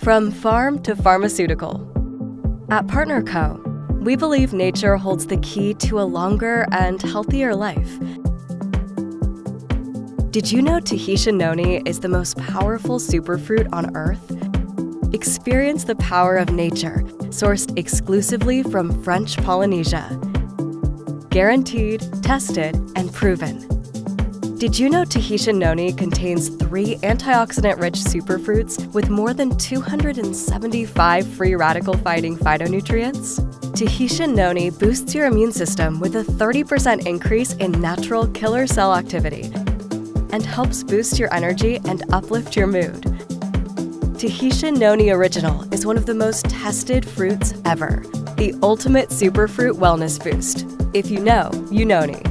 From farm to pharmaceutical. At Partner Co., we believe nature holds the key to a longer and healthier life. Did you know Tahitian Noni is the most powerful superfruit on Earth? Experience the power of nature, sourced exclusively from French Polynesia. Guaranteed, tested, and proven. Did you know Tahitian Noni contains 3 antioxidant-rich superfruits with more than 275 free radical-fighting phytonutrients? Tahitian Noni boosts your immune system with a 30% increase in natural killer cell activity and helps boost your energy and uplift your mood. Tahitian Noni Original is one of the most tested fruits ever, the ultimate superfruit wellness boost. If you know, you noni.